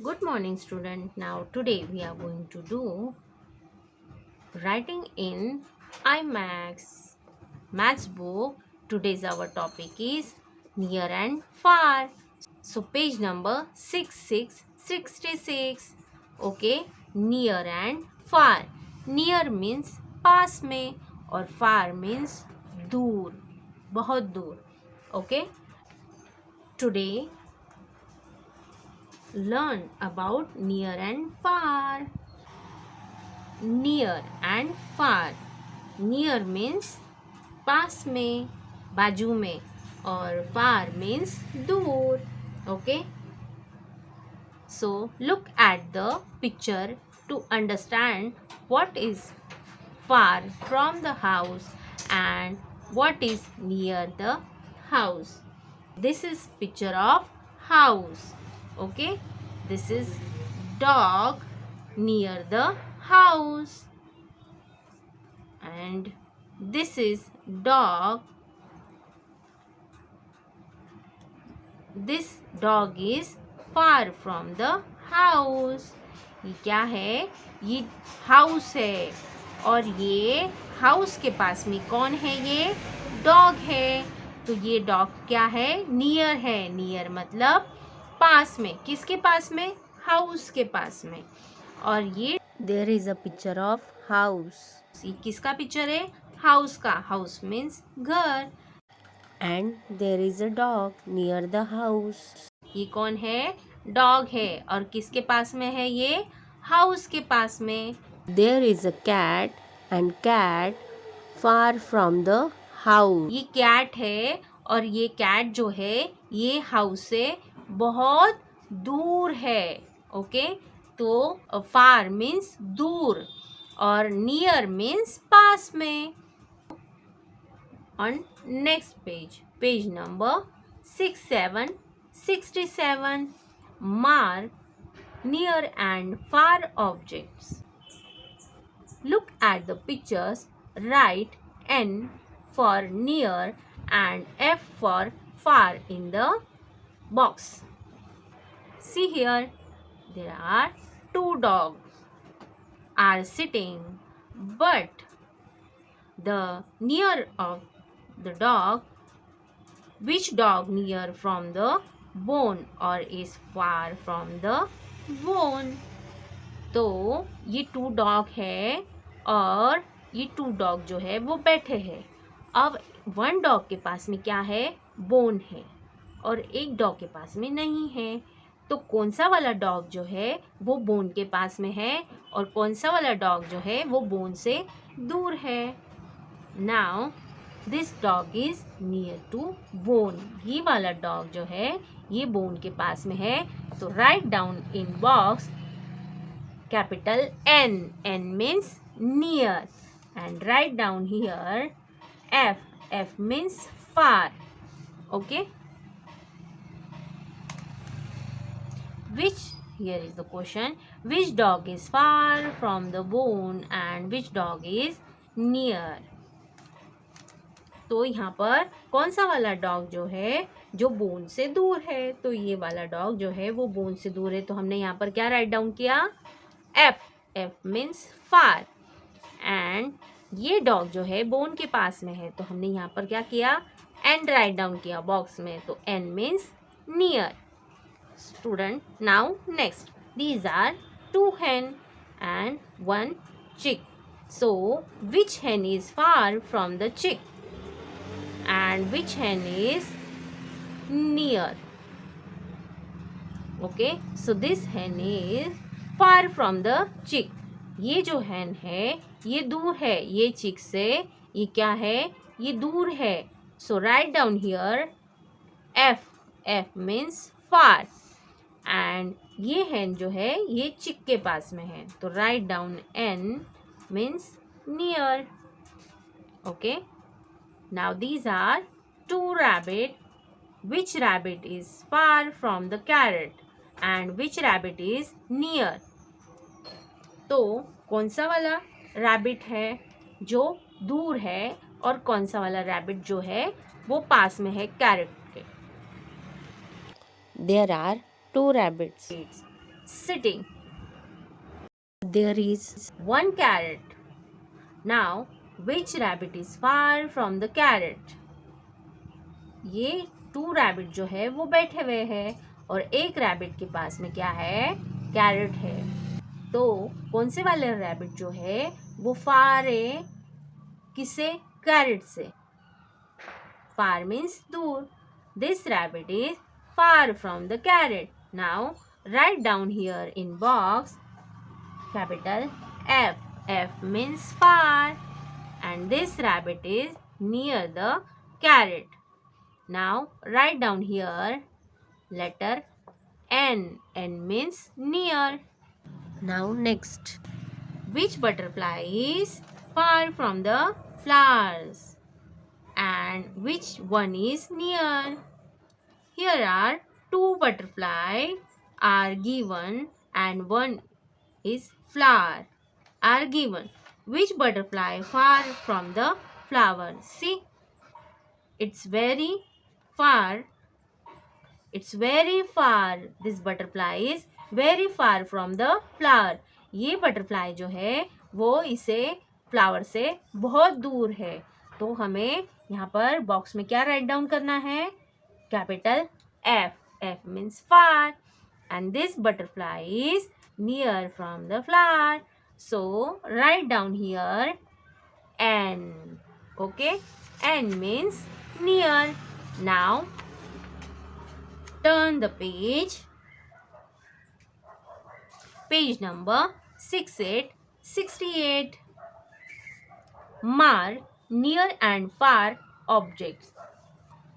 Good morning, student. Now, today we are going to do writing in IMAX Maths book. Today's our topic is near and far. So, page number 6666. Okay, near and far. Near means पास में और far means दूर, बहुत दूर. Okay, today learn about near and far. Near and far. Near means पास में, बाजू में, और far means दूर. Okay, so look at the picture to understand what is far from the house and what is near the house. This is picture of house. Okay, this is dog near the house, and this is dog. This dog is far from the house. ये क्या है? ये house है, और ये house के पास में कौन है? ये डॉग है. तो ये डॉग क्या है? नियर है. नियर मतलब पास में. किसके पास में? हाउस के पास में. और ये there is a picture of house. ये किसका पिक्चर है? हाउस का. हाउस मीन्स घर. And there is a dog near the house. ये कौन है? डॉग है. और किसके पास में है? ये हाउस के पास में. There is a cat and cat far from the house. ये कैट है, और ये कैट जो है ये हाउस से बहुत दूर है. ओके, तो फार मीन्स दूर, और नियर मीन्स पास में. On next page, page number 6767. Mark near and far objects. Look at the pictures. Write N for near and F for far in the box. See here, there are two dogs are sitting, but the near of the dog, which dog near from the bone or is far from the bone? तो ये to dog है, और ये to dog जो है वो बैठे हैं. अब वन डॉग के पास में क्या है? बोन है, और एक डॉग के पास में नहीं है. तो कौन सा वाला डॉग जो है वो बोन के पास में है, और कौन सा वाला डॉग जो है वो बोन से दूर है? Now this dog is near to bone. ये वाला डॉग जो है ये बोन के पास में है. तो write down in box capital N. N means near, and write down here F. F means far. Okay, which, here is the question, which dog is far from the bone and which dog is near? तो यहाँ पर कौन सा वाला dog जो है जो bone से दूर है? तो ये वाला डॉग जो है वो बोन से दूर है. तो हमने यहाँ पर क्या राइट डाउन किया? F. F means far. And ये डॉग जो है बोन के पास में है, तो हमने यहाँ पर क्या किया? एंड राइट डाउन किया बॉक्स में. तो N means near. Student, now next. These are two hen and one chick. So, which hen is far from the chick? And which hen is near? Okay, so this hen is far from the chick. ये जो hen है ये दूर है ये chick से. ये क्या है? ये दूर है. So write down here F. F means far. And ये hen जो है ये chick के पास में है. तो write down N means near. Okay. Now these are two rabbit. Which rabbit is far from the carrot and which rabbit is near? तो कौन सा वाला रैबिट है जो दूर है, और कौन सा वाला रैबिट जो है वो पास में है कैरेट के? There are two rabbits sitting. There is one carrot. Now, which rabbit is far from the carrot? ये 2 रैबिट जो है वो बैठे हुए हैं और एक रैबिट के पास में क्या है? कैरेट है. तो कौन से वाले रैबिट जो है वो फार है किससे? कैरेट से. फार मीन्स दूर. This rabbit is far from the carat. Now write down here in box capital F. F means far and this rabbit is near the carrot. Now write down here letter N. N means near. Now next. Which butterfly is far from the flowers and which one is near? Here are 2 butterflies are given and one is flower are given. Which butterfly far from the flower? See, it's very far. It's very far. This butterfly is very far from the flower. ये butterfly जो है वो इसे flower से बहुत दूर है. तो हमें यहाँ पर बॉक्स में क्या राइट डाउन करना है? Capital F. F means far. And this butterfly is near from the flower. So write down here N. Okay, N means near. Now turn the page. Page number 6868. Mark near and far objects.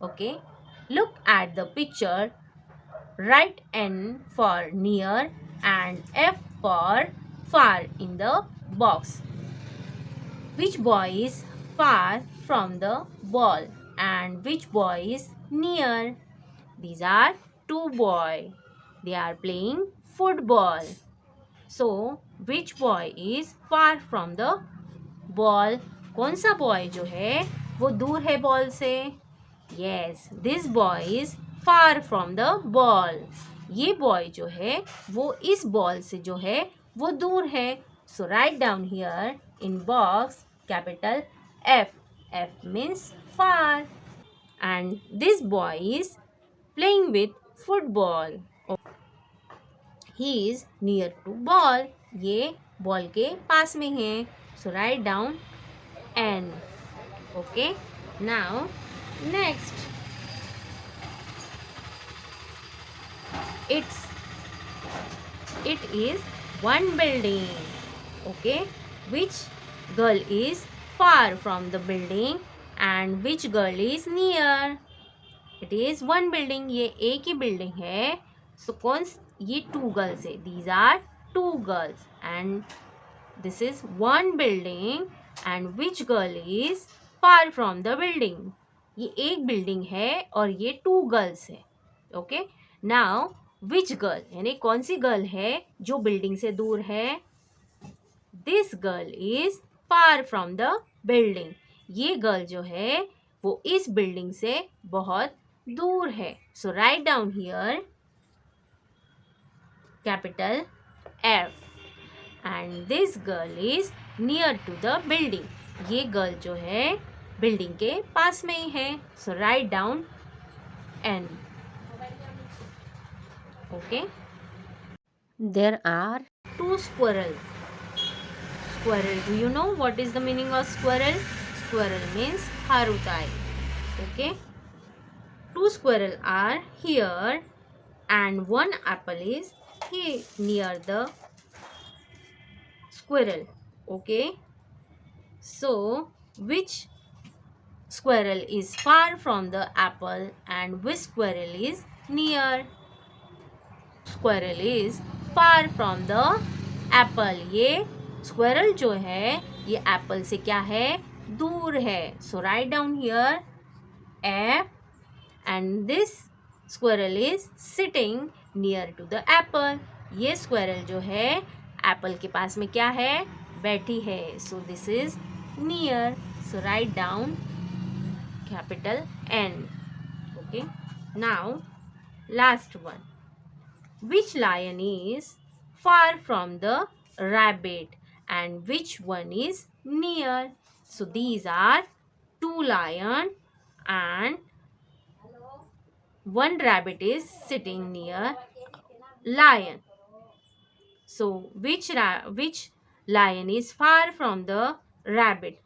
Okay, look at the picture. Write N for near and F for far in the box. Which boy is far from the ball and which boy is near? These are 2 boys. They are playing football. So, which boy is far from the ball? कौन सा boy जो है वो दूर है ball से? Yes, this boy is far from the ball. ये boy जो है वो इस बॉल से जो है वो दूर है. So write down here in box capital F. F means far. And this boy is playing with football. He is near to ball. ये बॉल के पास में है. So write down N. Okay. Now next. It is one building. Okay, which girl is far from the building and which girl is near? It is one building. ये एक ही building है. So कौन? ये 2 girls है. These are 2 girls and this is one building and which girl is far from the building? ये एक building है और ये 2 girls है. Okay, now which girl यानी कौन सी गर्ल है जो बिल्डिंग से दूर है? This girl is far from the building. ये गर्ल जो है वो इस बिल्डिंग से बहुत दूर है. So write down here capital F. And this girl is near to the building. ये गर्ल जो है बिल्डिंग के पास में ही है. So write down N. Okay, there are 2 squirrel. Squirrel, do you know what is the meaning of squirrel? Squirrel means harutai. Okay, 2 squirrel are here and one apple is here near the squirrel. Okay, so which squirrel is far from the apple and which squirrel is near? Squirrel is far from the apple. ये squirrel जो है ये apple से क्या है? दूर है. So write down here F and this squirrel is sitting near to the apple. ये squirrel जो है apple के पास में क्या है? बैठी है. So this is near. So write down capital N. Okay. Now last one. Which lion is far from the rabbit and which one is near? So these are two lions and one rabbit is sitting near lion. So which lion is far from the rabbit?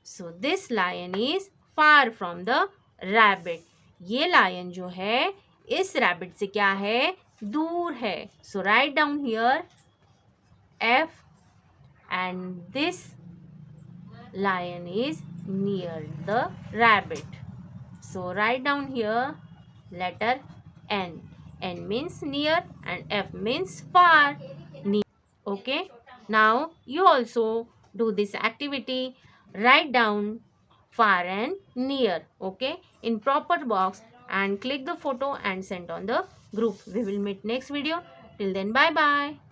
So this lion is far from the rabbit. ये lion जो है इस rabbit से क्या है? दूर है. So write down here F, and this lion is near the rabbit. So write down here letter N. N means near and F means far. Okay. Now you also do this activity. Write down far and near. Okay. In proper box and click the photo and send on the group. We will meet next video. Till then, bye bye.